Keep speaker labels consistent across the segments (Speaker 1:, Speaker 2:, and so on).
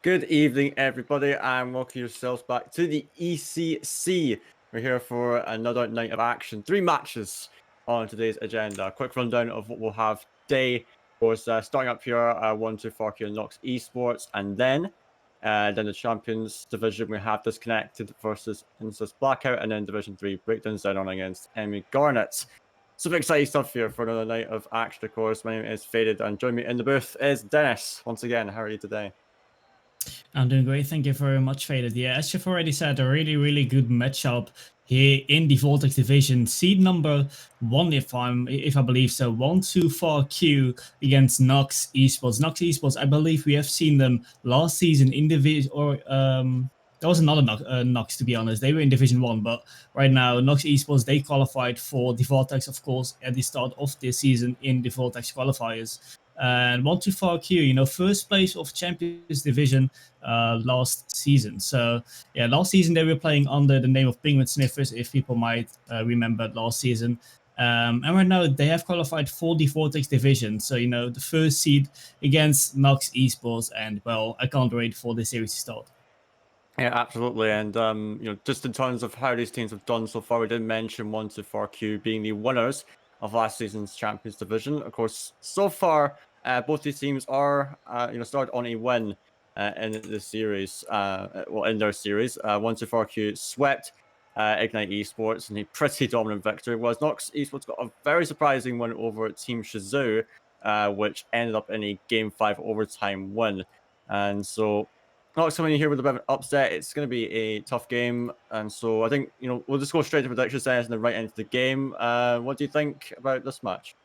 Speaker 1: Good evening, everybody, and welcome yourselves back to the ECC. We're here for another night of action. 3 matches on today's agenda. A quick rundown of what we'll have today. Of course, starting up here, 1-2-4 NOX eSports, and then the Champions Division, we have Disconnected versus Insus Blackout, and then Division 3 Breakdowns down on against Emmy Garnet. Super exciting stuff here for another night of action, of course. My name is Faded, and joining me in the booth is Dennis. Once again, how are you today?
Speaker 2: I'm doing great. Thank you very much, Faded. Yeah, as you've already said, a really good matchup here in the Vortex division. Seed number 1, if I believe so, 1-2-4-Q against NOX eSports. NOX eSports, I believe we have seen them last season in division, or there was another NOX, to be honest. They were in Division 1, but right now, NOX eSports, they qualified for the Vortex, of course, at the start of this season in the Vortex qualifiers. And 1-2-4-Q, first place of Champions Division last season. So, yeah, last season they were playing under the name of Penguin Sniffers, if people might remember last season. And right now they have qualified for the Vortex division. So, the first seed against NOX eSports. And, well, I can't wait for the series to start.
Speaker 1: Yeah, absolutely. And, just in terms of how these teams have done so far, we did mention 1-2-4-Q being the winners of last season's Champions Division. Of course, so far, both these teams are, started on a win in the series, in their series. 1-2-4-Q swept Ignite Esports in a pretty dominant victory, whereas NOX Esports got a very surprising win over Team Shizou, which ended up in a Game 5 overtime win. And so NOX coming in here with a bit of an upset. It's going to be a tough game. And so I think, we'll just go straight to predictions and then right into the game. What do you think about this match?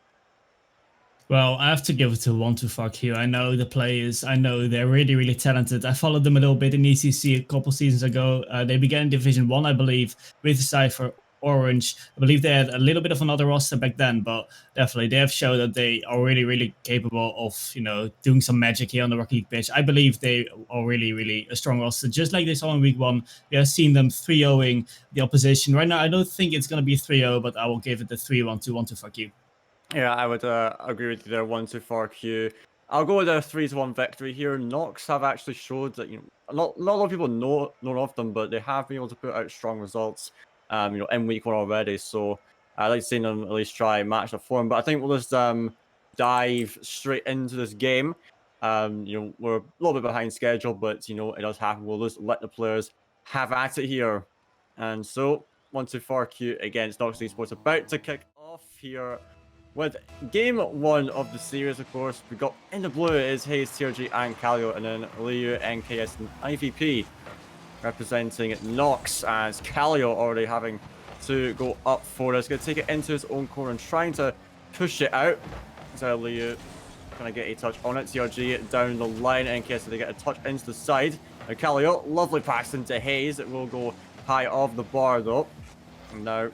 Speaker 2: Well, I have to give it to 1-2-4-Q. I know the players. I know they're really talented. I followed them a little bit in ECC a couple seasons ago. They began in Division 1, I believe, with Cypher Orange. I believe they had a little bit of another roster back then, but definitely they have shown that they are really capable of, doing some magic here on the Rocket League pitch. I believe they are really a strong roster. Just like they saw in week 1, we have seen them 3-0ing the opposition. Right now, I don't think it's going to be 3-0, but I will give it the 3-1 to 1-2-4-Q.
Speaker 1: Yeah, I would agree with you there. 1-2-4-Q. I'll go with a 3-1 victory here. NOX have actually showed that not a lot of people know of them, but they have been able to put out strong results. In week 1 already. So I'd like to see them at least try and match the form. But I think we'll just dive straight into this game. We're a little bit behind schedule, but it does happen. We'll just let the players have at it here. And so 1-2-4-Q against NOX Esports about to kick off here. With game 1 of the series, of course, we got in the blue is Hayes, TRG, and Calio, and then Liu, NKS, and IVP representing NOX, as Calio already having to go up for this. Going to take it into his own corner and trying to push it out. So Liu going to get a touch on it. TRG down the line, NKS, so they get a touch into the side. Now Calio, lovely pass into Hayes. It will go high off the bar though. And now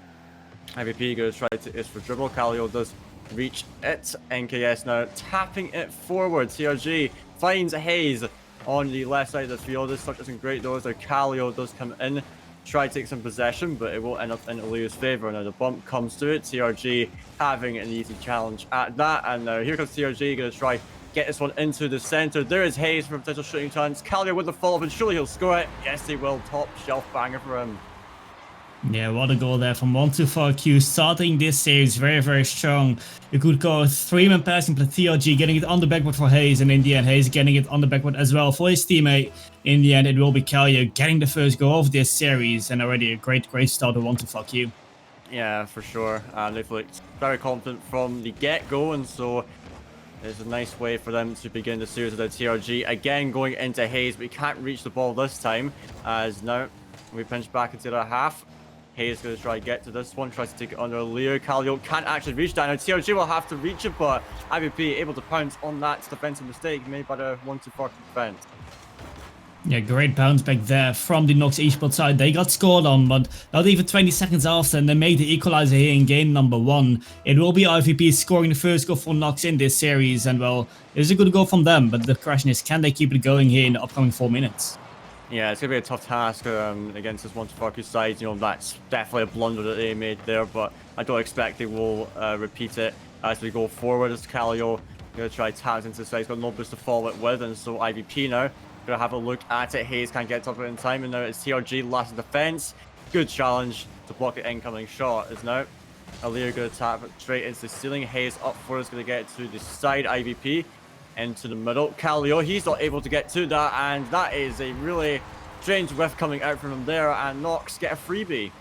Speaker 1: IVP goes try to is for dribble. Calio does reach it. NKS now tapping it forward. TRG finds Hayes on the left side of the field. This touch isn't great though, so Calio does come in, try to take some possession, but it will end up in Liu's favor. Now the bump comes to it. TRG having an easy challenge at that, and now here comes TRG, going to try get this one into the center. There is Hayes for a potential shooting chance. Calio with the follow-up, and surely he'll score it. Yes, he will. Top shelf banger for him.
Speaker 2: Yeah, what a goal there from 1-2-4-Q, starting this series very strong. You could go 3-man passing for TRG, getting it on the backboard for Hayes, and in the end, Hayes getting it on the backboard as well for his teammate. In the end, it will be Calio getting the first goal of this series, and already a great start of 1-2-4-Q.
Speaker 1: Yeah, for sure. They've looked very confident from the get-go, and so it's a nice way for them to begin the series with the TRG. Again, going into Hayes, but he can't reach the ball this time, as now we pinch back into the half. Hayes going to try to get to this one, tries to take it under Leo. Calio can't actually reach that. Now TRG will have to reach it, but IVP able to pounce on that defensive mistake made by the 1-2-4 defense.
Speaker 2: Yeah, great bounce back there from the NOX eSports side. They got scored on, but not even 20 seconds after, and they made the equalizer here in game number 1. It will be IVP scoring the first goal for NOX in this series, and well, it's a good goal from them, but the question is, can they keep it going here in the upcoming 4 minutes?
Speaker 1: Yeah, it's going to be a tough task against this 1-2-4 side. That's definitely a blunder that they made there, but I don't expect they will repeat it as we go forward. As Calio Gonna try taps into the side. He's got no boost to follow it with, and so IVP now gonna have a look at it. Hayes can't get top of it in time, and now it's TRG last in defense. Good challenge to block the incoming shot. Is now Alir gonna tap it straight into the ceiling. Hayes up for is gonna get it to the side. IVP into the middle. Kaleo, he's not able to get to that, and that is a really strange whiff coming out from him there, and Nox get a freebie.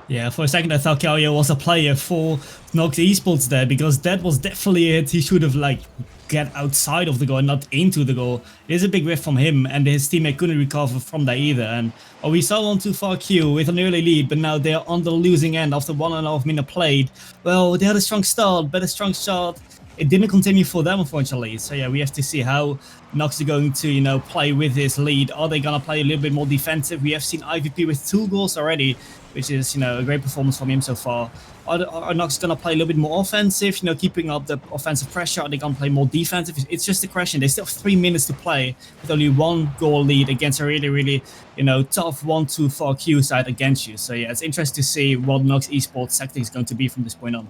Speaker 2: Yeah, for a second I thought Kaleo was a player for NOX eSports there, because that was definitely it. He should have like get outside of the goal and not into the goal. It is a big whiff from him, and his teammate couldn't recover from that either. And we saw 1-2-4Q with an early lead, but now they're on the losing end after 1.5 minutes played. Well, they had a strong start, but a strong start, it didn't continue for them, unfortunately. So yeah, we have to see how Nox are going to, you know, play with this lead. Are they gonna play a little bit more defensive? We have seen IVP with 2 goals already, which is, you know, a great performance from him so far. Are Nox gonna play a little bit more offensive, you know, keeping up the offensive pressure? Are they gonna play more defensive? It's just a question. They still have 3 minutes to play with only 1 goal lead against a really, you know, tough 1-2-4Q side against you. So yeah, it's interesting to see what Nox eSports sector is going to be from this point on.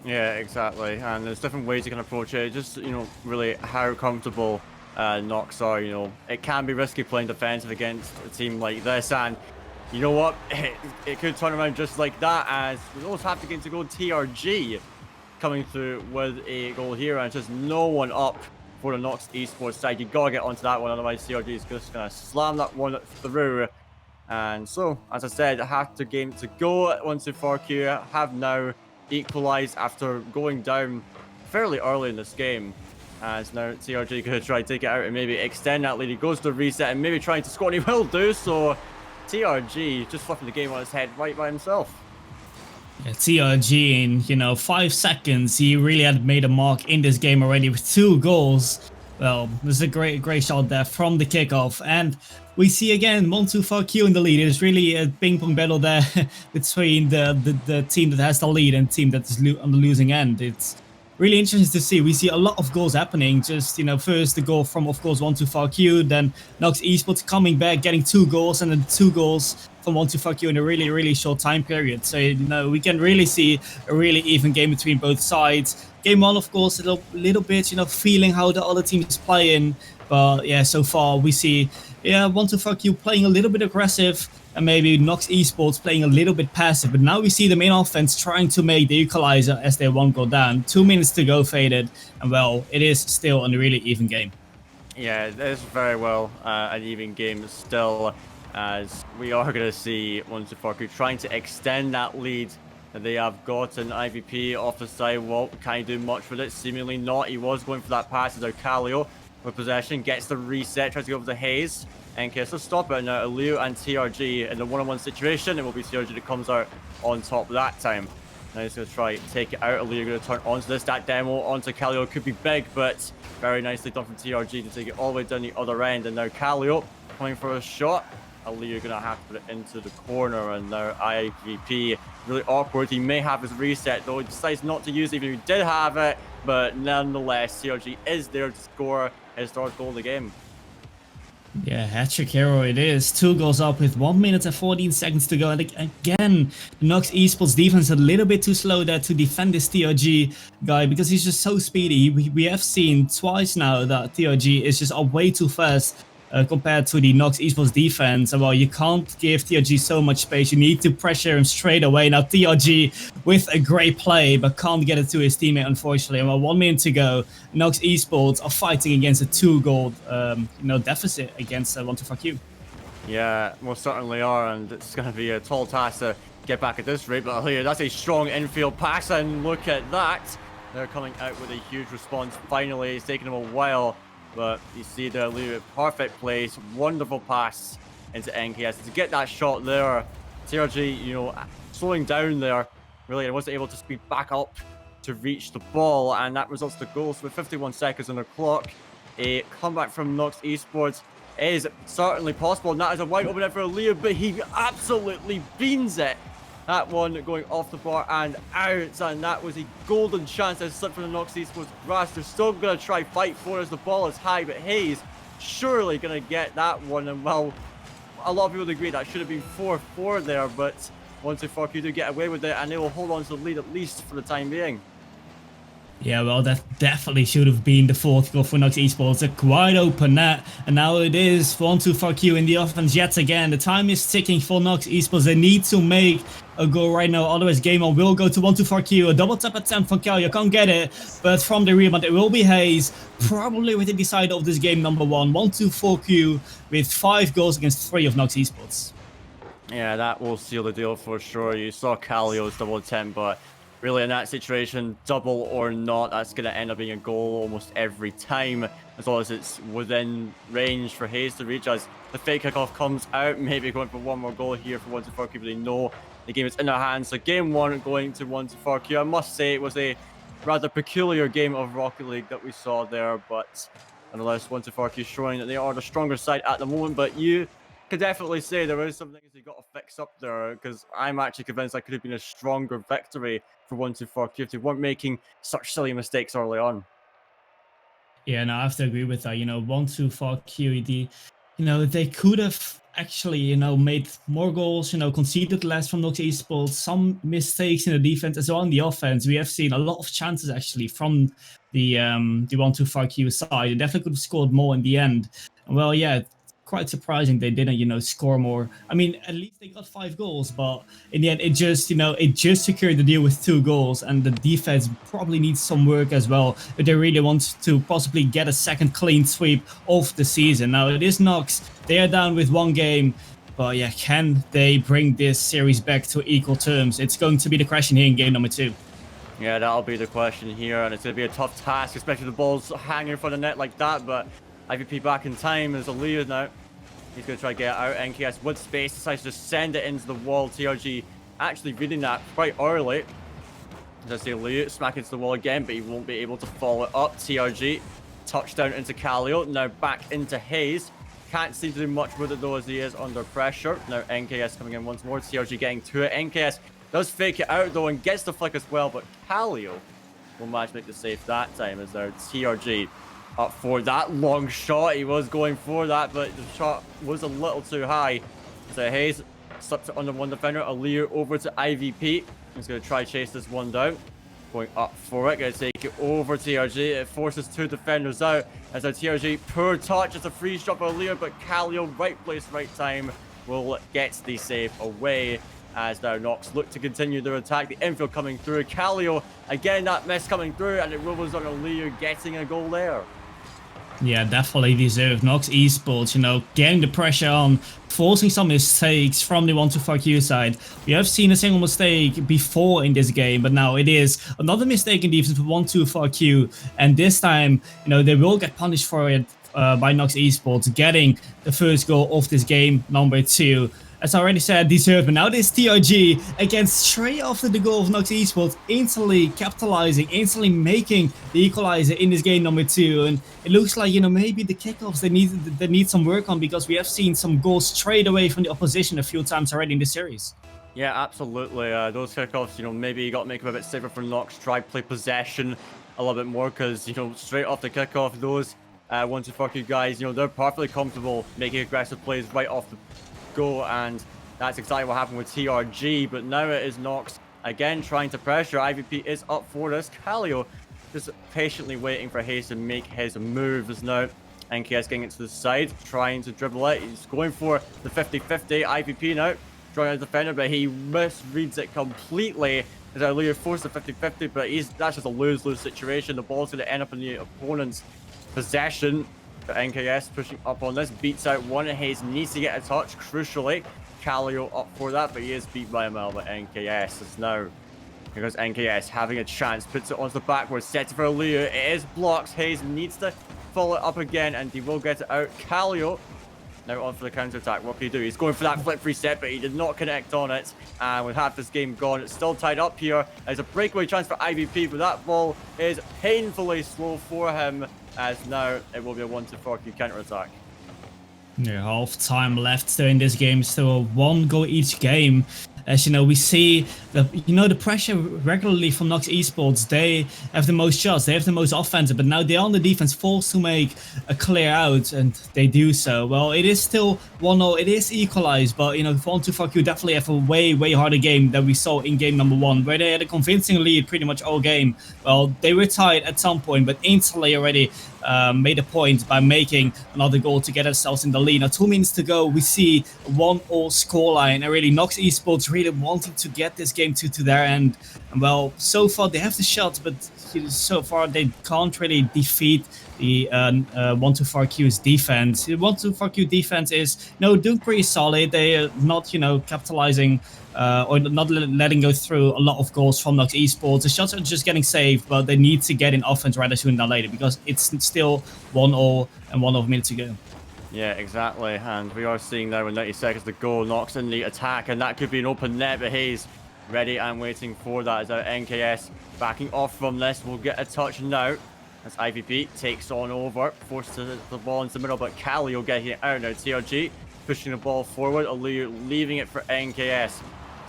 Speaker 1: Yeah, exactly. And there's different ways you can approach it. Just, you know, really how comfortable Nox are. You know, it can be risky playing defensive against a team like this, and you know what? It could turn around just like that, as we almost have to get to go TRG coming through with a goal here, and just no one up for the Nox eSports side. You gotta get onto that one, otherwise TRG is just gonna slam that one through. And so, as I said, half the game to go. 1-2-4Q have now equalized after going down fairly early in this game, as now TRG gonna try to take it out and maybe extend that lead. He goes to reset and maybe trying to score, and he will do so. TRG just flipping the game on his head right by himself.
Speaker 2: Yeah, TRG in, you know, 5 seconds, he really had made a mark in this game already with 2 goals. Well, this is a great shot there from the kickoff, and we see again 1-2-4Q in the lead. It's really a ping pong battle there between the team that has the lead and team that is on the losing end. It's really interesting to see. We see a lot of goals happening. Just, you know, first the goal from, of course, 1-2-4Q, then NOX eSports coming back, getting 2 goals, and then 2 goals from 1-2-4Q in a really short time period. So, you know, we can really see a really even game between both sides. Game 1, of course, a little bit, you know, feeling how the other team is playing. But yeah, so far we see, yeah, 1-2-4Q playing a little bit aggressive, and maybe NOX eSports playing a little bit passive. But now we see the main offense trying to make the equalizer as they won't go down. 2 minutes to go, faded, and well, it is still a really even game.
Speaker 1: Yeah, it is very well an even game still, as we are going to see 1-2-4Q trying to extend that lead that they have gotten. IVP off the sidewalk, can't do much with it, seemingly not. He was going for that pass as Kaleo with possession, gets the reset, tries to go over to Hayes, and so stop it. Now Leo and TRG in the one-on-one situation, it will be TRG that comes out on top that time. Now he's going to try to take it out. Leo going to turn onto this, that demo onto Kaleo could be big, but very nicely done from TRG to take it all the way down the other end. And now Kaleo coming for a shot. Leo going to have to put it into the corner, and now IVP really awkward. He may have his reset though. He decides not to use it, even if he did have it, but nonetheless TRG is there to score his third goal of the game.
Speaker 2: Yeah, hat-trick hero it is. 2 goals up with 1 minute and 14 seconds to go. And again, the NOX eSports defense a little bit too slow there to defend this TRG guy, because he's just so speedy. We have seen twice now that TRG is just up way too fast compared to the NOX eSports defense. Well, you can't give TRG so much space. You need to pressure him straight away. Now TRG with a great play, but can't get it to his teammate, unfortunately. Well, 1 minute to go. NOX eSports are fighting against a 2-goal deficit against 1-2-4Q.
Speaker 1: Yeah, most certainly are, and it's going to be a tall task to get back at this rate. But here, that's a strong infield pass, and look at that. They're coming out with a huge response. Finally, it's taken them a while. But you see the Leo, perfect place, wonderful pass into NKS to get that shot there. TRG, you know, slowing down there, really, and wasn't able to speed back up to reach the ball, and that results to goals with 51 seconds on the clock. A comeback from NOX eSports is certainly possible, and that is a wide open for Leo, but he absolutely beans it. That one going off the bar and out, and that was a golden chance that slipped from the NOX eSports grass. They're still going to try fight for it as the ball is high, but Hayes surely going to get that one. And well, a lot of people agree that should have been 4-4 there, but 1-2-4Q do get away with it, and they will hold on to the lead at least for the time being.
Speaker 2: Yeah, well, that definitely should have been the fourth goal for NOX Esports. A quite open net, and now it is 1-2-4Q in the offense yet again. The time is ticking for NOX Esports. They need to make a goal right now, otherwise game on will go to 1-2-4Q. A double tap attempt from Kalio, can't get it, but from the rebound it will be Hayes, probably with the decider of this game number 1. 1-2-4Q with 5 goals against 3 of NOX Esports.
Speaker 1: Yeah, that will seal the deal for sure. You saw Calio's double attempt, but really in that situation, double or not, that's going to end up being a goal almost every time, as long as it's within range for Hayes to reach. As the fake kickoff comes out, maybe going for one more goal here for 1-4Q, but they know the game is in their hands. So game 1 going to 1-4Q. I must say it was a rather peculiar game of Rocket League that we saw there, but nonetheless, 1-4Q showing that they are the stronger side at the moment. But you could definitely say there is some things you got to fix up there, because I'm actually convinced that could have been a stronger victory for 1-4Q if they weren't making such silly mistakes early on.
Speaker 2: Yeah, no, I have to agree with that. 1-2-4Q, they could have actually, made more goals, conceded less from NOX Esports, some mistakes in the defense as well in the offense. We have seen a lot of chances actually from the 1-2-4Q side. They definitely could have scored more in the end. Well, yeah, quite surprising they didn't, score more. I mean, at least they got 5 goals, but in the end, it just secured the deal with 2 goals, and the defense probably needs some work as well if they really want to possibly get a second clean sweep of the season. Now, it is NOX. They are down with 1 game, but yeah, can they bring this series back to equal terms? It's going to be the question here in game number 2.
Speaker 1: Yeah, that'll be the question here, and it's going to be a tough task, especially the ball's hanging for the net like that, but IVP back in time. There's a lead now. He's going to try to get out. NKS with space decides to send it into the wall. TRG actually reading that quite early. As I say, Liu smack into the wall again, but he won't be able to follow it up. TRG touchdown into Kalio. Now back into Hayes. Can't seem to do much with it though, as he is under pressure. Now NKS coming in once more. TRG getting to it. NKS does fake it out though and gets the flick as well, but Kalio will manage to make the save that time, as there TRG up for that long shot. He was going for that, but the shot was a little too high. So Hayes slips it under one defender. Aliu over to IVP. He's going to try chase this one down. Going up for it. Going to take it over TRG. It forces 2 defenders out. As a TRG, poor touch. It's a free shot for Aliu, but Kalio, right place, right time, will get the save away. As now NOX look to continue their attack. The infield coming through. Kalio, again, that miss coming through, and it rolls on Aliu, getting a goal there.
Speaker 2: Yeah, definitely deserved. NOX Esports, getting the pressure on, forcing some mistakes from the 1-2-4Q side. We have seen a single mistake before in this game, but now it is another mistake in defense for 1-2-4Q. And this time, they will get punished for it by NOX Esports, getting the first goal of this game, number 2. As I already said, deserved, but now this TRG, again, straight after the goal of NOX Esports, instantly capitalizing, instantly making the equalizer in this game number 2. And it looks like, maybe the kickoffs they need some work on, because we have seen some goals straight away from the opposition a few times already in this series.
Speaker 1: Yeah, absolutely. Those kickoffs, maybe you got to make them a bit safer for NOX. Try play possession a little bit more, because, straight off the kickoff, those 1-2-4Q guys, they're perfectly comfortable making aggressive plays right off the go, and that's exactly what happened with TRG. But now it is NOX again trying to pressure. IVP is up for this. Kalio just patiently waiting for Hayes to make his moves now. NKS getting into the side, trying to dribble it. He's going for the 50-50. IVP now drawing a defender, but he misreads it completely. As Aliu forced the 50-50, but that's just a lose-lose situation. The ball's going to end up in the opponent's possession. But NKS pushing up on this, beats out one. Hayes needs to get a touch, crucially. Kalio up for that, but he is beat by a mile by NKS. It's now, here goes NKS having a chance, puts it onto the backwards, sets it for Aliu. It is blocked. Hayes needs to follow it up again, and he will get it out. Kalio now on for the counter-attack. What can he do? He's going for that flip reset, but he did not connect on it. And with half this game gone, it's still tied up here. There's a breakaway chance for IVP, but that ball is painfully slow for him, as now it will be a 1-4Q counter-attack.
Speaker 2: Yeah, half time left in this game, still a 1 goal each game. As you know, we see the pressure regularly from NOX eSports. They have the most shots, they have the most offensive, but now they're on the defense, forced to make a clear out, and they do so. Well, it is still 1-0, it is equalized, but you know, 1-2-4Q definitely have a way harder game than we saw in game number 1, where they had a convincing lead pretty much all game. Well, they were tied at some point, but instantly already made a point by making another goal to get ourselves in the lead. Now, 2 minutes to go, we see 1-1 scoreline, and really NOX eSports really wanting to get this game to their end. And well, so far they have the shots, but so far they can't really defeat the 1-2-4Q's defense. The 1-2-4Q defense is doing pretty solid. They are not capitalizing or not letting go through a lot of goals from NOX eSports. The shots are just getting saved, but they need to get in offense rather sooner than later, because it's still 1-0 and 1 minutes to go.
Speaker 1: Yeah, exactly. And we are seeing now with 90 seconds to go, NOX in the attack, and that could be an open net, but Hayes ready and waiting for that. As our NKS backing off from this, we'll get a touch now as IVP takes on over, forces the ball into the middle, but Cali will get it out now. TRG pushing the ball forward, leaving it for NKS.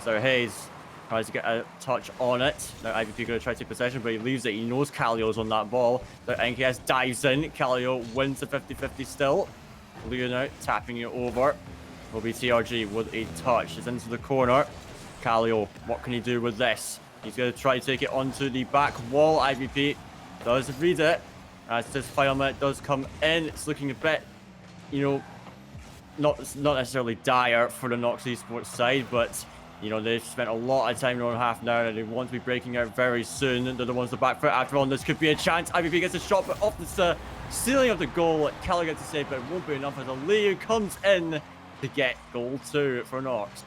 Speaker 1: So Hayes tries to get a touch on it. Now IVP going to try to take possession, but he leaves it. He knows Calio's on that ball. So NKS dives in. Calio wins the 50-50 still. Leo now tapping it over. Will be TRG with a touch. It's into the corner. Calio, what can he do with this? He's going to try to take it onto the back wall. IVP does read it. As this final minute does come in, it's looking a bit, not necessarily dire for the NOX eSports side, but they've spent a lot of time in on half now, and they want to be breaking out very soon. They're the ones to back foot after all, and this could be a chance. IVP gets a shot, but off the ceiling of the goal. Kelly gets to save, but it won't be enough as Leo comes in to get goal 2 for NOX.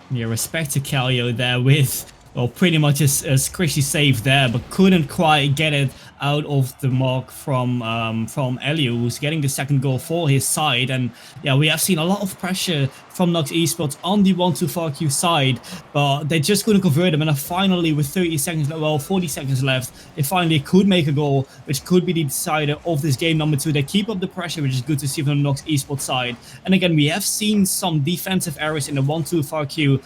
Speaker 2: Yeah, respect to Calio there with, well, pretty much a squishy save there, but couldn't quite get it out of the mark from Elio, who's getting the second goal for his side. And yeah, we have seen a lot of pressure from NOX eSports on the 1-2-4Q side, but they just couldn't convert them. And finally, with 40 seconds left, they finally could make a goal, which could be the decider of this game number 2. They keep up the pressure, which is good to see from the NOX eSports side. And again, we have seen some defensive errors in the 1-2-4Q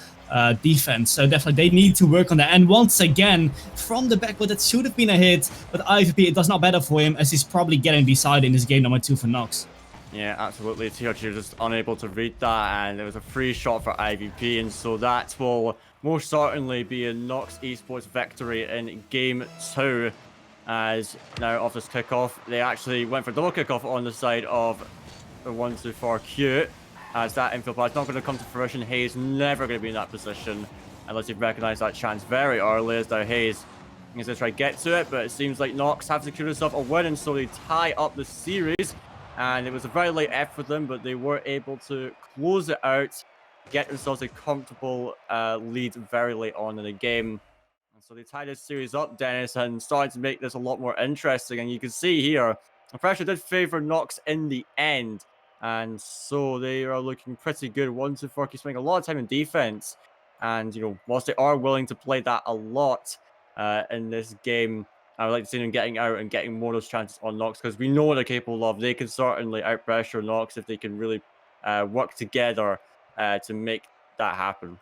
Speaker 2: defense, so definitely they need to work on that. And once again, from the back, that should have been a hit, but IVP, it does not matter for him, as he's probably getting decided in this game number 2 for NOX. Yeah,
Speaker 1: absolutely. TRG was just unable to read that, and it was a free shot for IVP, and so that will most certainly be a NOX eSports victory in game 2. As now off this kickoff, they actually went for double kickoff on the side of the 1-2-4Q. As that infield pass not going to come to fruition. Hayes never going to be in that position unless he recognized that chance very early. As now Hayes is going to try to get to it, but it seems like NOX have secured themselves a win, and so they tie up the series. And it was a very late effort for them, but they were able to close it out, get themselves a comfortable lead very late on in the game. And so they tied this series up, Dennis, and started to make this a lot more interesting. And you can see here, the pressure did favor NOX in the end. And so they are looking pretty good. 1-2-4Q spending a lot of time in defense. And, whilst they are willing to play that a lot in this game, I would like to see them getting out and getting more of those chances on NOX, because we know what they're capable of. They can certainly outpressure NOX if they can really work together to make that happen.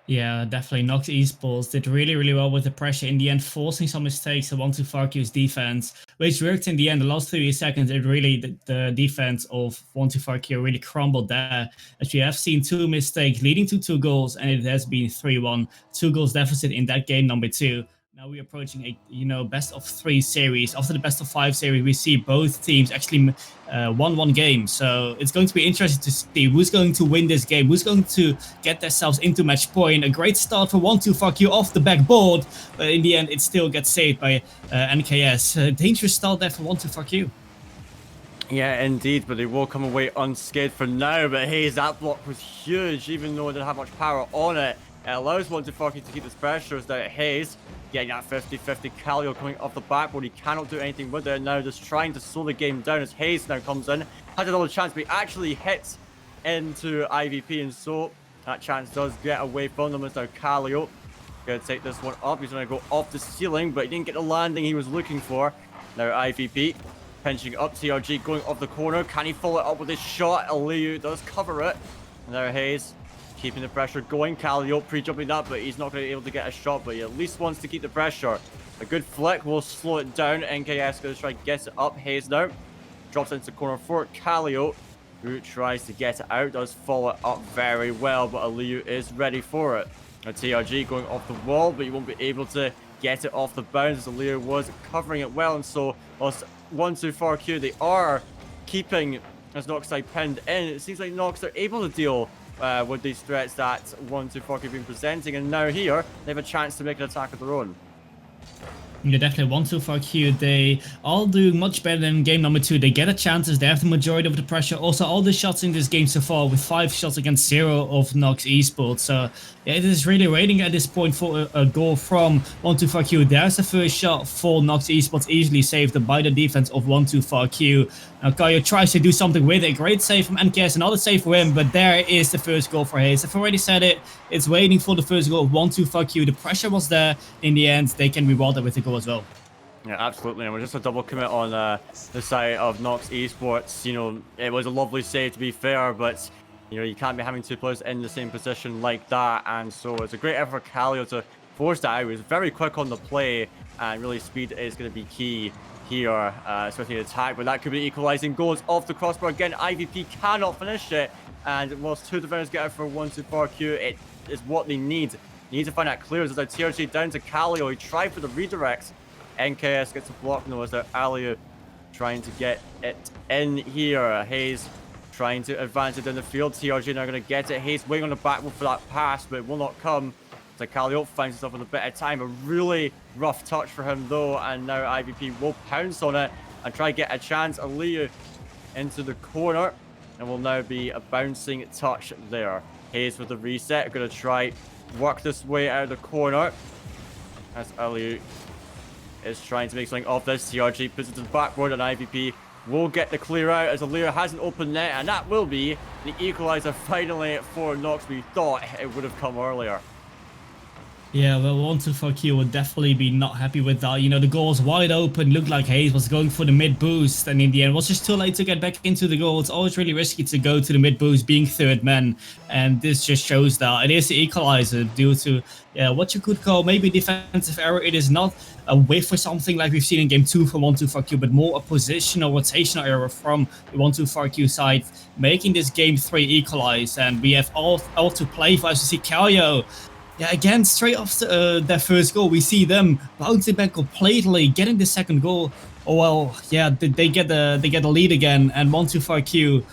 Speaker 2: Yeah, definitely. NOX eSports did really well with the pressure in the end, forcing some mistakes of 1-2-4Q's defense, which worked in the end. The last 30 seconds, it really, the defense of 1-2-4Q really crumbled there. As we have seen 2 mistakes leading to 2 goals, and it has been 3-1, 2 goals deficit in that game number 2. Now we're approaching a best of 3 series. After the best of 5 series, we see both teams actually won 1 game. So it's going to be interesting to see who's going to win this game, who's going to get themselves into match point. A great start for 1-2-4Q off the backboard, but in the end it still gets saved by NKS. Dangerous start there for 1-2-4Q.
Speaker 1: Yeah, indeed, but they will come away unscathed for now. But Hayes, that block was huge, even though it didn't have much power on it. It allows 1-2-4Q to keep this pressure. As that Hayes getting that 50-50. Calio coming off the backboard. He cannot do anything with it. Now just trying to slow the game down as Hayes now comes in. Has another chance, but he actually hits into IVP, and so that chance does get away from them. As now Calio going to take this one up. He's going to go off the ceiling, but he didn't get the landing he was looking for. Now IVP pinching up. TRG going off the corner. Can he follow it up with his shot? Aliu does cover it. And now Hayes keeping the pressure going. Calio pre-jumping that, but he's not going to be able to get a shot, but he at least wants to keep the pressure. A good flick will slow it down. NKS going to try and get it up. Hayes now drops into corner for Calio, who tries to get it out, does follow it up very well, but Aliyu is ready for it. A TRG going off the wall, but he won't be able to get it off the bounds as Aliyu was covering it well, and so whilst 1-2-4Q, they are keeping as NOX side pinned in. It seems like NOX are able to deal with these threats that 1-2-4Q have been presenting, and now here they have a chance to make an attack of their own.
Speaker 2: Yeah, definitely 1-2-4Q. They all do much better than game number 2. They get the chances. They have the majority of the pressure. Also, all the shots in this game so far with 5 shots against 0 of NOX eSports. So yeah, it is really waiting at this point for a goal from 1-2-4Q. There's the first shot for NOX eSports, easily saved by the defense of 1-2-4Q. Now Kayo tries to do something with it. Great save from NKS, another save for him, but there is the first goal for Hayes. I've already said it. It's waiting for the first goal of 1-2-4Q. The pressure was there. In the end, they can reward it with a goal as well.
Speaker 1: Yeah, absolutely. And we're just a double commit on the side of NOX eSports. You know, it was a lovely save to be fair, but you know, you can't be having 2 players in the same position like that. And so it's a great effort for Calio to force that out. He was very quick on the play, and really speed is going to be key here, especially in attack. But that could be equalizing goals off the crossbar again. IVP cannot finish it, and whilst 2 defenders get out for 1-2-4Q, it is what they need. They need to find that clears. There's a TRG down to Calio. He tried for the redirects. NKS gets a block. No, is there Aliyu trying to get it in here. Hayes trying to advance it down the field. TRG now going to get it. Hayes waiting on the back for that pass, but it will not come. So Calio finds himself with a bit of time. A really rough touch for him though, and now IVP will pounce on it and try to get a chance. Aliyu into the corner, and will now be a bouncing touch there. Hayes with the reset, going to try work this way out of the corner as Aliyu is trying to make something of this. TRG puts it to the backboard, and IVP will get the clear out as Aliyu has an open net, and that will be the equalizer finally for NOX. We thought it would have come earlier.
Speaker 2: Yeah, well, 1-2-4Q would definitely be not happy with that. You know, the goal was wide open, looked like Hayes was going for the mid boost, and in the end was just too late to get back into the goal. It's always really risky to go to the mid boost being third man, and this just shows that it is the equalizer due to what you could call maybe defensive error. It is not a whiff or something like we've seen in game 2 from 1-2-4Q, but more a positional rotational error from the 1-2-4Q side, making this game 3 equalize. And we have all to play for. As you see, Calio, yeah, again, straight after their first goal, we see them bouncing back completely, getting the second goal. Oh well, yeah, they get the lead again, and 1-2-4Q,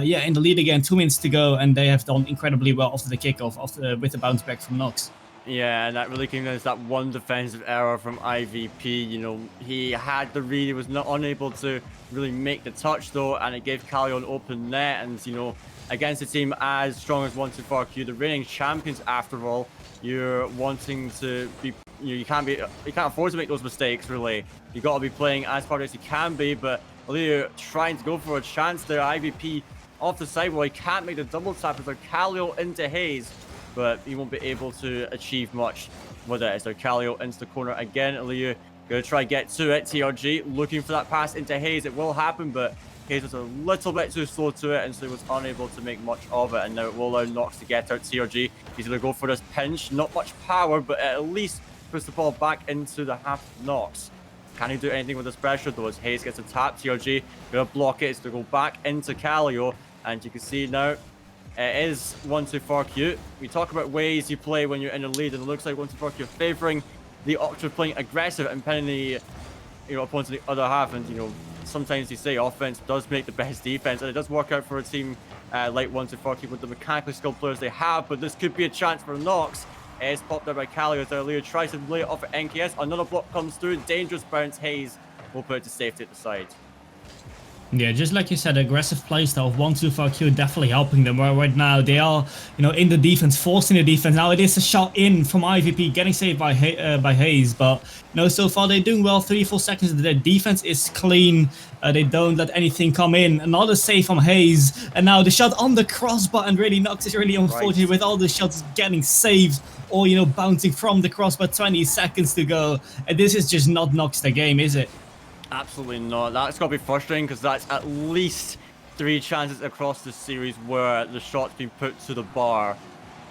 Speaker 2: yeah, in the lead again, 2 minutes to go, and they have done incredibly well after the kickoff, with the bounce back from NOX. Yeah, and that really came down to that one defensive error from IVP. You know, he had the read, he was not unable to really make the touch though, and it gave Calio an open net. And you know, against a team as strong as 1-2-4Q, the reigning champions after all, you're wanting to be, you can't afford to make those mistakes really. You got to be playing as hard as you can be, but Aliyu trying to go for a chance there. IVP off the side, well, he can't make the double tap as they're Calio into Hayes, but he won't be able to achieve much with it. So Calio into the corner again. Aliyu going to try get to it. TRG looking for that pass into Hayes. It will happen, but Hayes was a little bit too slow to it, and so he was unable to make much of it. And now it will allow NOX to get out. TRG, he's going to go for this pinch. Not much power, but at least puts the ball back into the half of NOX. Can he do anything with this pressure though? As Hayes gets a tap, TRG going to block it. It's going to go back into Calio, and you can see now it is 1-2-4Q. We talk about ways you play when you're in the lead, and it looks like 1-2-4Q favoring the option of playing aggressive and pinning the opponents in the other half. And you know, sometimes you say offense does make the best defense, and it does work out for a team like 1-2-4Q with the mechanically skilled players they have. But this could be a chance for NOX. It's popped out by Calio as Aliyu tries to lay it off at NKS. Another block comes through. Dangerous bounce. Hayes will put it to safety at the side. Yeah, just like you said, aggressive playstyle of 1-2-4Q definitely helping them. Right now, they are, in the defense, forcing the defense. Now it is a shot in from IVP, getting saved by Hayes, but so far they're doing well. 34 seconds. Their defense is clean. They don't let anything come in. Another save from Hayes, and now the shot on the crossbar. And really, NOX is really unfortunate with all the shots getting saved or bouncing from the crossbar. 20 seconds to go, and this is just not NOX the game, is it?
Speaker 1: Absolutely not. That's got to be frustrating, because that's at least 3 chances across the series where the shot's been put to the bar,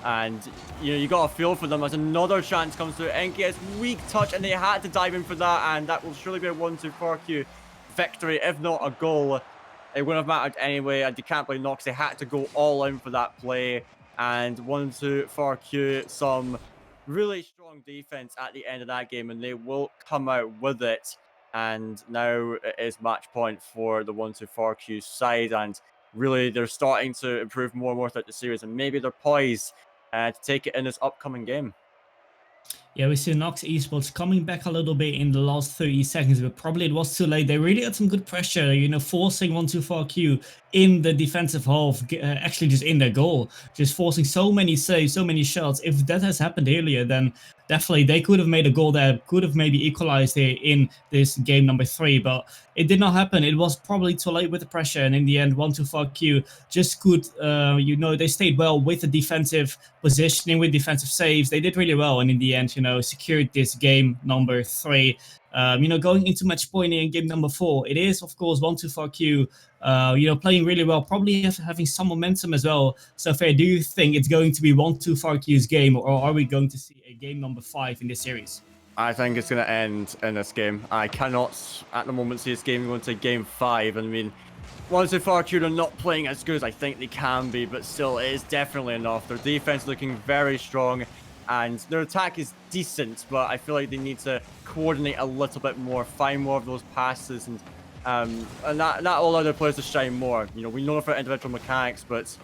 Speaker 1: And, you got a feel for them as another chance comes through. NKS weak touch, and they had to dive in for that, and that will surely be a 1-2-4Q victory, if not a goal. It wouldn't have mattered anyway, and you can't blame NOX. They had to go all in for that play, and 1-2-4Q, some really strong defense at the end of that game, and they will come out with it. And now it is match point for the 1-2-4Q side, and really they're starting to improve more and more throughout the series, and maybe they're poised to take it in this upcoming game.
Speaker 2: Yeah, we see NOX eSports coming back a little bit in the last 30 seconds, but probably it was too late. They really had some good pressure, forcing 1-2-4Q in the defensive half, actually just in their goal, just forcing so many saves, so many shots. If that has happened earlier, then definitely they could have made a goal there, could have maybe equalized here in this game number 3, but it did not happen. It was probably too late with the pressure, and in the end, 1-2-4Q just could, they stayed well with the defensive positioning, with defensive saves. They did really well, and in the end, secured this game number 3. Going into match point in game number 4, it is, of course, 1-2-4Q, playing really well, probably having some momentum as well. So, Fair, do you think it's going to be 1-2-4Q's game, or are we going to see a game number 5 in this series?
Speaker 1: I think it's going to end in this game. I cannot, at the moment, see this game going to game 5. I mean, 1-2-4Q are not playing as good as I think they can be, but still, it is definitely enough. Their defense looking very strong, and their attack is decent, but I feel like they need to coordinate a little bit more, find more of those passes, and that will allow their players to shine more. We know for individual mechanics, but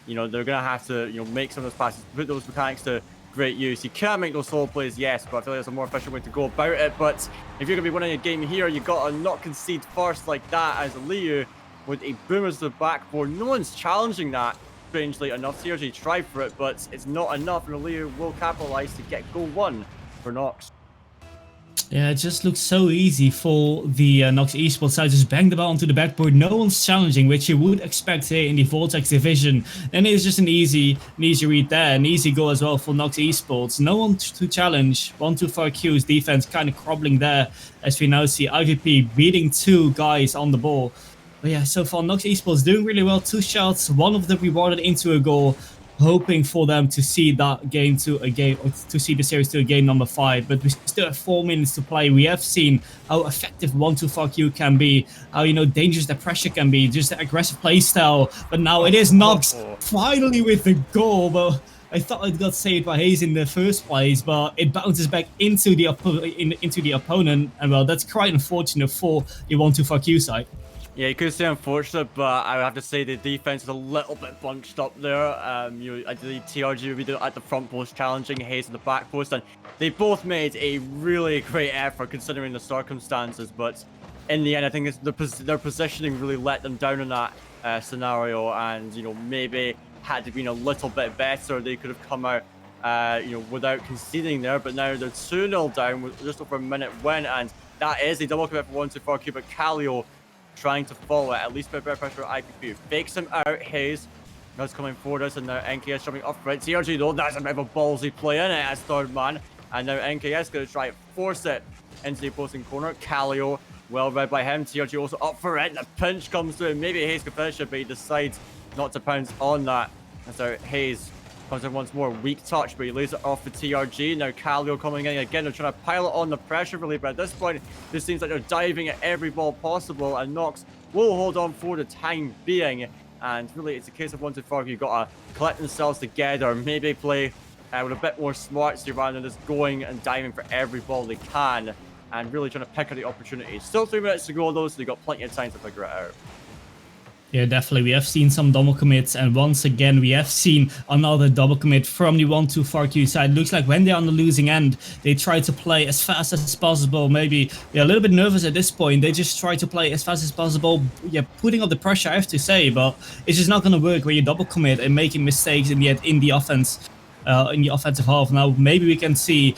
Speaker 1: they're gonna have to make some of those passes, put those mechanics to great use. You can make those solo plays, yes, but I feel like there's a more efficient way to go about it. But if you're gonna be winning a game here, you gotta not concede first like that, as Liu with a boomer to the backboard. No one's challenging that, strangely enough. TRG tried for it, but it's not enough, and Liu will capitalize to get goal 1 for NOX.
Speaker 2: Yeah, it just looks so easy for the NOX eSports side. Just bang the ball onto the backboard. No one's challenging, which you would expect here in the Vortex division. And it's just an easy read there. An easy goal as well for NOX eSports. No one to challenge. 1-2-4Q's defense kind of crumbling there, as we now see IVP beating 2 guys on the ball. But yeah, so far NOX eSports doing really well. 2 shots, one of them rewarded into a goal. Hoping for them to see that game to a game, or to see the series to a game number 5, but we still have 4 minutes to play. We have seen how effective 1-2-4Q can be, how dangerous the pressure can be, just the aggressive play style. But now it is NOX finally with the goal, but I thought it got saved by Hayes in the first place, but it bounces back into the opponent, and well, that's quite unfortunate for the 1-2-4Q side.
Speaker 1: Yeah, you could say unfortunate, but I would have to say the defense is a little bit bunched up there. I believe TRG would be at the front post challenging Hayes at the back post, and they both made a really great effort considering the circumstances. But in the end, I think their positioning really let them down in that scenario, and maybe had to been a little bit better, they could have come out without conceding there. But now they're 2-0 down with just over a minute win, and that is a double commit for 1-2-4Q, but Calio trying to follow it, at least put a bit of pressure on IPP. Fakes him out. Hayes is coming forward us, and now NKS jumping up right. TRG though, that's a bit of a ballsy play in it as 3rd man, and now NKS going to try to force it into the opposing corner. Calio, well read by him. TRG also up for it. The pinch comes through, and maybe Hayes could finish it, but he decides not to pounce on that. And so Hayes comes in once more, weak touch, but he lays it off for TRG. Now Calio coming in again, they're trying to pile it on the pressure really, but at this point, this seems like they're diving at every ball possible, and NOX will hold on for the time being. And really, it's a case of 1-2-4. You've got to collect themselves together, maybe play with a bit more smarts rather than just going and diving for every ball they can, and really trying to pick out the opportunities. Still 3 minutes to go though, so they've got plenty of time to figure it out.
Speaker 2: Yeah, definitely. We have seen some double commits, and once again, we have seen another double commit from the 1-2-4Q side. Looks like when they're on the losing end, they try to play as fast as possible. Maybe they're a little bit nervous at this point. They just try to play as fast as possible. Yeah, putting up the pressure, I have to say, but it's just not going to work when you double commit and making mistakes in the offense, in the offensive half. Now, maybe we can see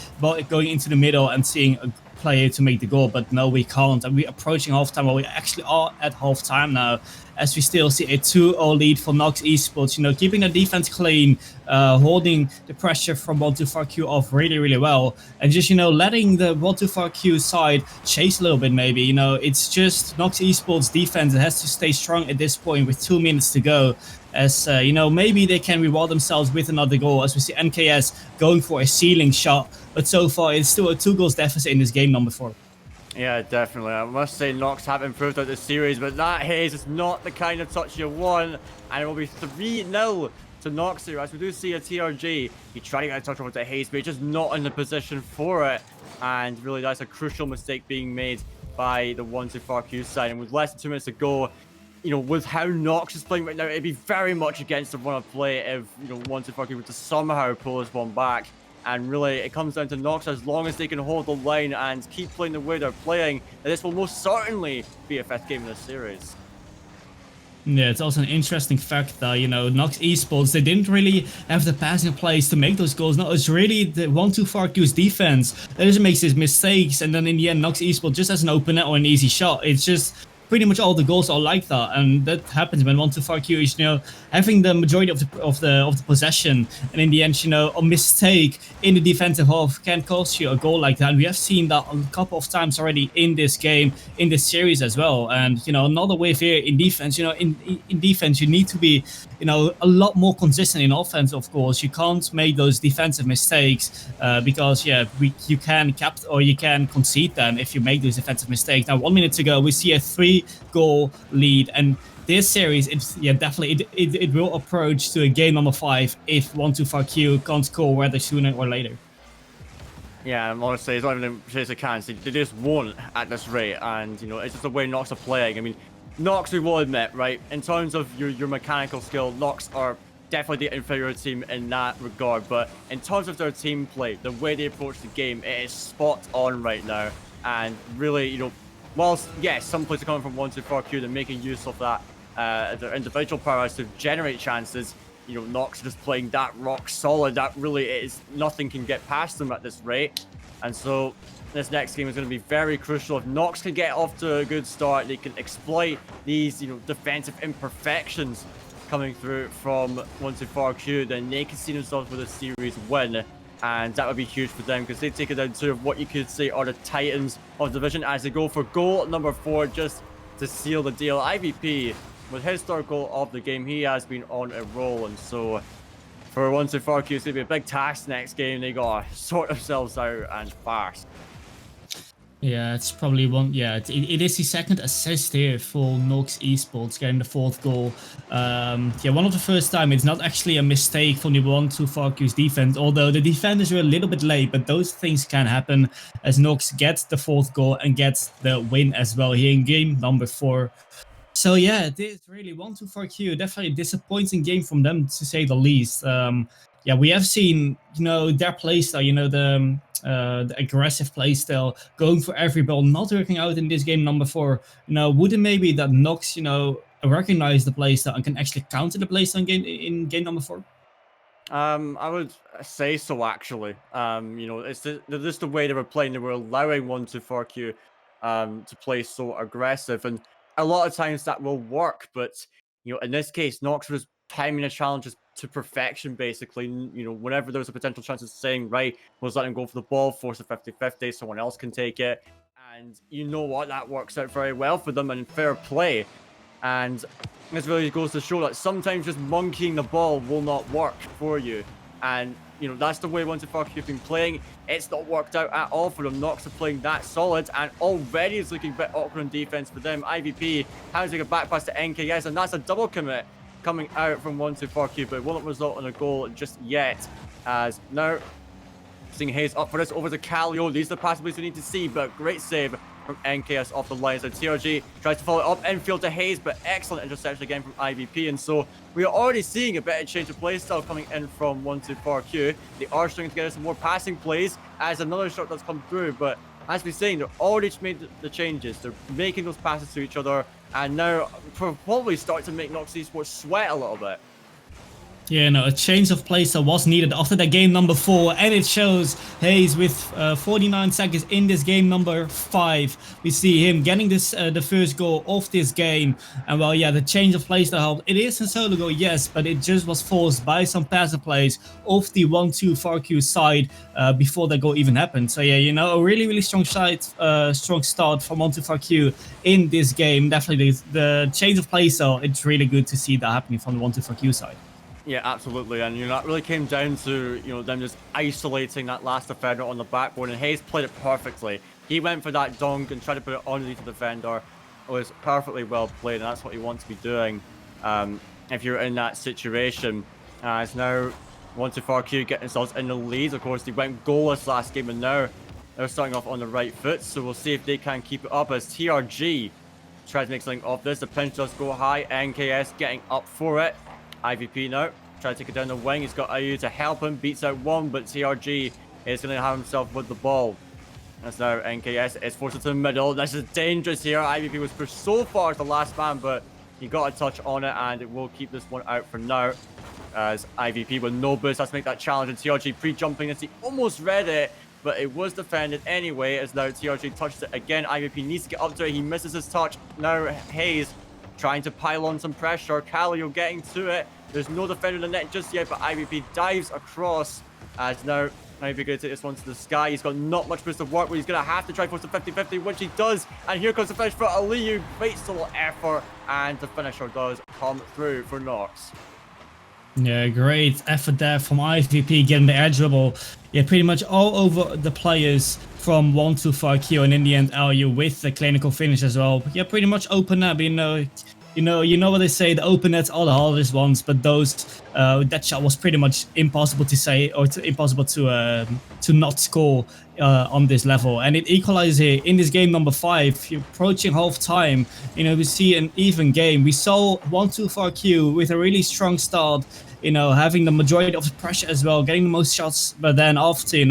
Speaker 2: going into the middle and seeing a player to make the goal, but no, we can't. And we're approaching halftime, well, we actually are at halftime now, as we still see a 2-0 lead for NOX eSports. You know, keeping the defense clean, holding the pressure from 124Q off really, really well, and just, you know, letting the 124Q side chase a little bit maybe. You know, it's just NOX eSports defense that has to stay strong at this point with 2 minutes to go, as you know, maybe they can reward themselves with another goal, as we see NKS going for a ceiling shot, but so far it's still a 2 goals deficit in this game number 4.
Speaker 1: Yeah, definitely. I must say NOX have improved out the series, but that haze is not the kind of touch you want, and it will be 3-0 to NOX here, as we do see a TRG. He tried to get a touch over to haze, but he's just not in the position for it, and really that's a crucial mistake being made by the 124Q side. And with less than 2 minutes to go, you know, with how NOX is playing right now, it'd be very much against the run of play if, you know, 124Q were to somehow pull this one back. And really, it comes down to NOX. As long as they can hold the line and keep playing the way they're playing, this will most certainly be a 5th game in this series.
Speaker 2: Yeah, it's also an interesting fact that, you know, NOX eSports, they didn't really have the passing plays to make those goals. No, it's really the 124Q's defense that just makes his mistakes, and then in the end, NOX eSports just has an open net or an easy shot. It's just pretty much all the goals are like that, and that happens when 124Q is, you know, having the majority of the possession, and in the end, you know, a mistake in the defensive half can cost you a goal like that. And we have seen that a couple of times already in this game, in this series as well. And, you know, another way here in defense, you know, in defense you need to be, you know, a lot more consistent. In offense, of course, you can't make those defensive mistakes, because yeah, you can you can concede them if you make those defensive mistakes. Now 1 minute to go, we see a 3-goal lead, and this series, it's, yeah, definitely it will approach to a game number 5 if 124Q can't score whether sooner or later.
Speaker 1: Yeah, and honestly, it's not even a chance of chance. They just won't at this rate, and, you know, it's just the way NOX are playing. I mean, NOX, we will admit, right, in terms of your mechanical skill, NOX are definitely the inferior team in that regard, but in terms of their team play, the way they approach the game, it is spot on right now. And really, you know, whilst, yes, some plays are coming from 124Q, they're making use of that, their individual prowess to generate chances. You know, NOX just playing that rock solid. That really is, nothing can get past them at this rate. And so this next game is going to be very crucial. If NOX can get off to a good start, they can exploit these, you know, defensive imperfections coming through from 124Q, then they can see themselves with a series win. And that would be huge for them, because they take it down to what you could say are the titans of the division, as they go for goal number 4 just to seal the deal. IVP, with his third goal of the game, he has been on a roll, and so for 124Q, it's going to be a big task next game. They got to sort themselves out and fast.
Speaker 2: Yeah, it's probably one. Yeah, it is the second assist here for NOX eSports, getting the 4th goal. Yeah, one of the first time. It's not actually a mistake from the 124Q's defense, although the defenders were a little bit late, but those things can happen as NOX gets the 4th goal and gets the win as well here in game number 4. So yeah, it is really 124Q. Definitely a disappointing game from them, to say the least. Yeah, we have seen, you know, their playstyle, you know, the aggressive playstyle, going for every ball, not working out in this game number 4. You know, would it maybe that NOX, you know, recognize the playstyle and can actually counter the playstyle in game number 4?
Speaker 1: I would say so, actually. You know, it's just the way they were playing. They were allowing 124Q to play so aggressive, and a lot of times that will work. But, you know, in this case, NOX was timing the challenges to perfection, basically. You know, whenever there was a potential chance of saying, right, let's let him go for the ball, force a 50-50, someone else can take it. And you know what? That works out very well for them, and fair play. And this really goes to show that sometimes just monkeying the ball will not work for you. And, you know, that's the way 124Q have been playing. It's not worked out at all for them. NOX are playing that solid, and already it's looking a bit awkward on defense for them. IVP has to get back pass to NKS, and that's a double commit coming out from 124Q, but it won't result in a goal just yet. As now, seeing Hayes up for this, over to Calio. These are the passages we need to see, but great save from NKS off the line. So TRG tries to follow it up infield to Hayes, but excellent interception again from IVP. And so we are already seeing a better change of play style coming in from 124Q. They are starting to get some more passing plays as another shot that's come through, but as we're saying, they've already made the changes. They're making those passes to each other, and now probably start to make NOX eSports sweat a little bit.
Speaker 2: Yeah, no, a change of pace was needed after that game number 4, and it shows Hayes with 49 seconds in this game number 5. We see him getting this the first goal of this game, and well, yeah, the change of pace that helped. It is a solo goal, yes, but it just was forced by some passive plays of the 1-2 FarQ side before that goal even happened. So yeah, you know, a really strong start from 1-2 FarQ in this game. Definitely the change of pace, though, it's really good to see that happening from the 1-2 FarQ side.
Speaker 1: Yeah, absolutely, and you know that really came down to them just isolating that last defender on the backboard, and Hayes played it perfectly. He went for that dunk and tried to put it underneath the defender. It was perfectly well played, and that's what you want to be doing if you're in that situation. It's now 1-2 FarQ getting themselves in the lead. Of course, they went goalless last game, and now they're starting off on the right foot. So we'll see if they can keep it up as TRG tries to make something of this. The pinch does go high. NKS getting up for it. IVP now, trying to take it down the wing. He's got IU to help him, beats out one, but TRG is going to have himself with the ball. That's now NKS is forced into the middle. This is dangerous here. IVP was pushed so far as the last man, but he got a touch on it, and it will keep this one out for now. As IVP with no boost has to make that challenge, and TRG pre-jumping this. He almost read it, but it was defended anyway, as now TRG touched it again. IVP needs to get up to it. He misses his touch. Now Hayes trying to pile on some pressure. Calio getting to it. There's no defender in the net just yet, but IVP dives across as now IVP going to take this one to the sky. He's got not much boost of work, but he's going to have to try for the 50-50, which he does. And here comes the finish for Aliyu. Great solo effort, and the finisher does come through for NOX.
Speaker 2: Yeah, great effort there from IVP getting the edge dribble. Yeah, pretty much all over the players from 1-2 FarQ, and in the end LU with the clinical finish as well. But yeah, pretty much open up, you know what they say, the open nets are the hardest ones, but those that shot was pretty much impossible to say, or impossible to not score on this level. And it equalized here in this game number 5, approaching half time. You know, we see an even game. We saw 1-2 FarQ with a really strong start, you know, having the majority of the pressure as well, getting the most shots, but then after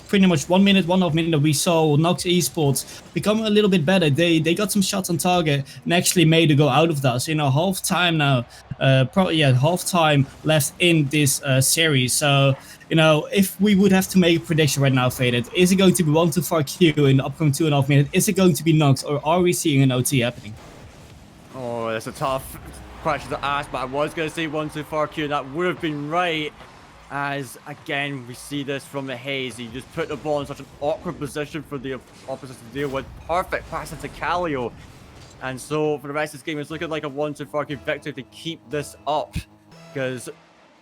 Speaker 2: pretty much 1 minute, 1.5 minute, we saw NOX eSports become a little bit better. They got some shots on target and actually made it go out of that. So, you know, half time now, half time left in this series. So, you know, if we would have to make a prediction right now, Faded, is it going to be 1-2 FarQ in the upcoming 2.5 minutes? Is it going to be NOX, or are we seeing an OT happening?
Speaker 1: Oh, that's a tough question to ask, but I was going to say 1-2 FarQ, and that would have been right. As again, we see this from the Hayes. He just put the ball in such an awkward position for the opposition to deal with. Perfect pass into Calio. And so for the rest of this game, it's looking like a 1-2 FarQ victory to keep this up. Because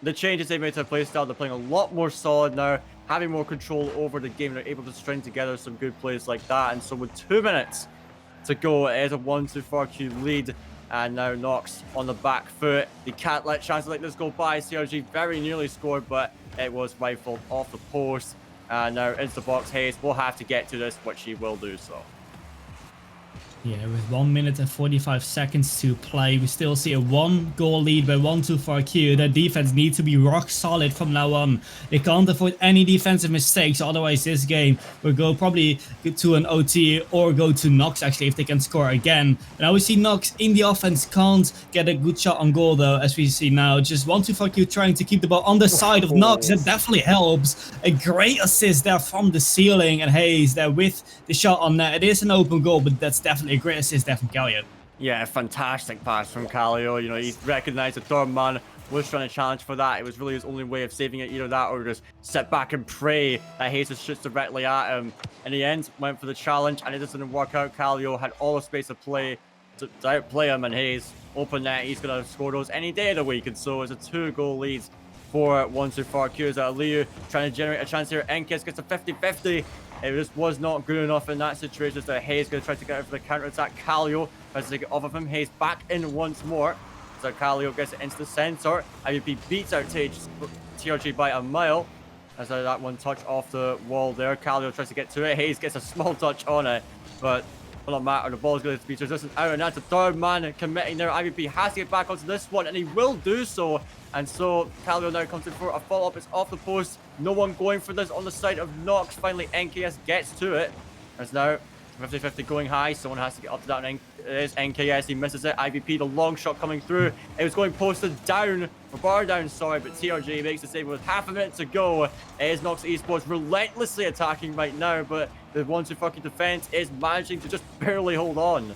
Speaker 1: the changes they made to the play style, they're playing a lot more solid now, having more control over the game. They're able to string together some good plays like that. And so with 2 minutes to go, it is a 1-2 FarQ lead. And now NOX on the back foot. They can't let chances like this go by. CRG very nearly scored, but it was rifled off the post. And now into the box. Hayes will have to get to this, which he will do so.
Speaker 2: Yeah, with 1 minute and 45 seconds to play, we still see a 1-goal lead by 1-2 FarQ. Their defense needs to be rock solid from now on. They can't afford any defensive mistakes, otherwise this game will go probably to an OT or go to NOX actually if they can score again. Now we see NOX in the offense can't get a good shot on goal though, as we see now. Just 1-2 FarQ trying to keep the ball on the side of NOX. That definitely helps. A great assist there from the ceiling, and Hayes there with the shot on net. It is an open goal, but that's definitely a great assist there from Calio.
Speaker 1: Yeah, fantastic pass from Calio. You know, he recognized the third man was trying to challenge for that. It was really his only way of saving it, either that or just sit back and pray that Hayes shoots directly at him. In the end, went for the challenge, and it just didn't work out. Calio had all the space to play to outplay him, and Hayes open net. He's going to score those any day of the week, and so it's a 2-goal lead for 1-2 FarQ. As Aliyu trying to generate a chance here. Enkis gets a 50-50. It just was not good enough in that situation. So Hayes going to try to get out for the counter-attack. Calio tries to take it off of him. Hayes back in once more. So Calio gets it into the center. IVP beats out TRG by a mile. As that one touch off the wall there. Calio tries to get to it. Hayes gets a small touch on it, but will not matter. The ball is going to be resistant out, and that's the third man committing there. IVP has to get back onto this one, and he will do so. And so Calio now comes in for a follow-up. It's off the post. No one going for this on the side of NOX. Finally, NKS gets to it. As now 50-50 going high. Someone has to get up to that. And it is NKS. He misses it. IVP, the long shot coming through. It was going posted down, or bar down, sorry, but TRG makes the save with half a minute to go. It is NOX eSports relentlessly attacking right now, but the 1-2 fucking defense is managing to just barely hold on.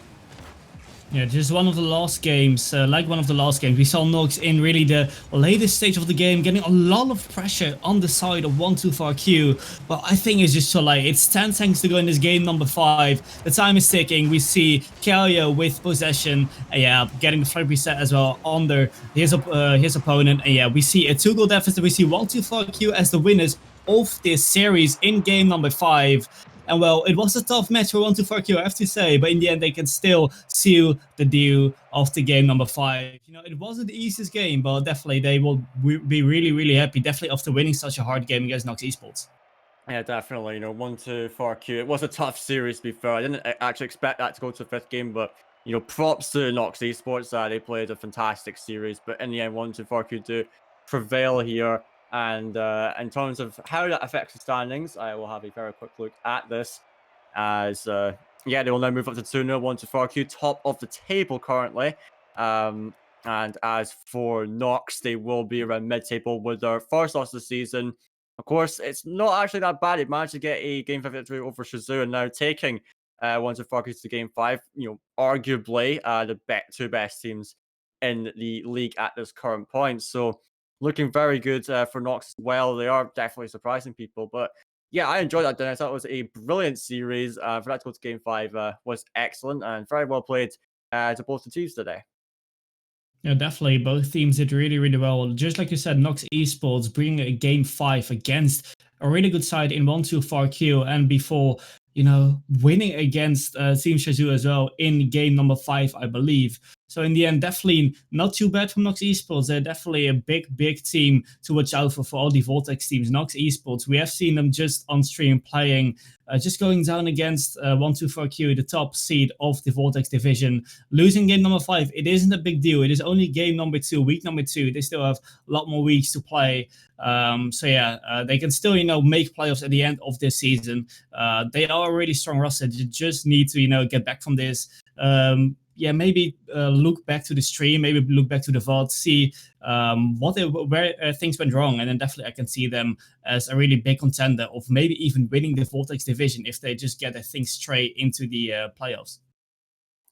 Speaker 2: Yeah, just one of the last games, we saw NOX in really the latest stage of the game, getting a lot of pressure on the side of 1-2-4Q, but I think it's just so late. It's 10 seconds to go in this game number 5. The time is ticking. We see Kalia with possession, getting the flag reset as well under his opponent, and yeah, we see a 2-goal deficit. We see 1-2-4Q as the winners of this series in game number 5. And well, it was a tough match for 1-2-4Q, I have to say, but in the end, they can still seal the deal of the game number 5. You know, it wasn't the easiest game, but definitely they will be really, really happy, definitely after winning such a hard game against NOX eSports.
Speaker 1: Yeah, definitely. You know, 1-2-4Q. It was a tough series, to be fair. I didn't actually expect that to go to the 5th game, but, you know, props to NOX eSports. They played a fantastic series, but in the end, 1-2-4Q do prevail here. And in terms of how that affects the standings, I will have a very quick look at this. As, yeah, they will now move up to 2-0, 1-2-4Q, top of the table currently. And as for NOX, they will be around mid-table with their first loss of the season. Of course, it's not actually that bad. They managed to get a Game 5 victory over Shazoo and now taking 1-2-4Q to Game 5. You know, arguably the two best teams in the league at this current point. So looking very good for NOX as well. They are definitely surprising people. But yeah, I enjoyed that, Dennis. That was a brilliant series. For that to go to Game 5 was excellent and very well played to both the teams today.
Speaker 2: Yeah, definitely. Both teams did really, really well. Just like you said, NOX eSports bringing a game 5 against a really good side in 1-2-4Q, and before, you know, winning against Team Shazoo as well in game number 5, I believe. So in the end, definitely not too bad from NOX eSports. They're definitely a big, big team to watch out for all the Vortex teams. NOX eSports, we have seen them just on stream playing, just going down against 1-2-4Q, the top seed of the Vortex division. Losing game number 5, it isn't a big deal. It is only game number 2, week number 2. They still have a lot more weeks to play. So yeah, they can still, you know, make playoffs at the end of this season. They are a really strong roster. They just need to, you know, get back from this. Yeah, maybe look back to the stream, maybe look back to the VOD, see where things went wrong, and then definitely I can see them as a really big contender of maybe even winning the Vortex division if they just get their things straight into the playoffs.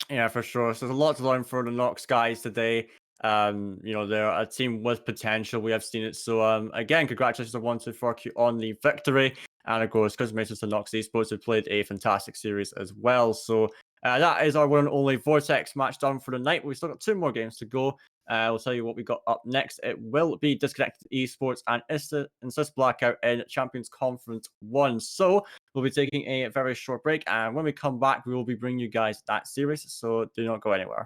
Speaker 1: Yeah, for sure. So there's a lot to learn for the NOX guys today. You know, they're a team with potential. We have seen it. So again, congratulations to 1-2-4Q on the victory. And of course, congratulations to NOX eSports, who played a fantastic series as well. So that is our one and only Vortex match done for the night. We've still got 2 more games to go. We'll tell you what we got up next. It will be Disconnected Esports and Insist Blackout in Champions Conference 1. So we'll be taking a very short break. And when we come back, we will be bringing you guys that series. So do not go anywhere.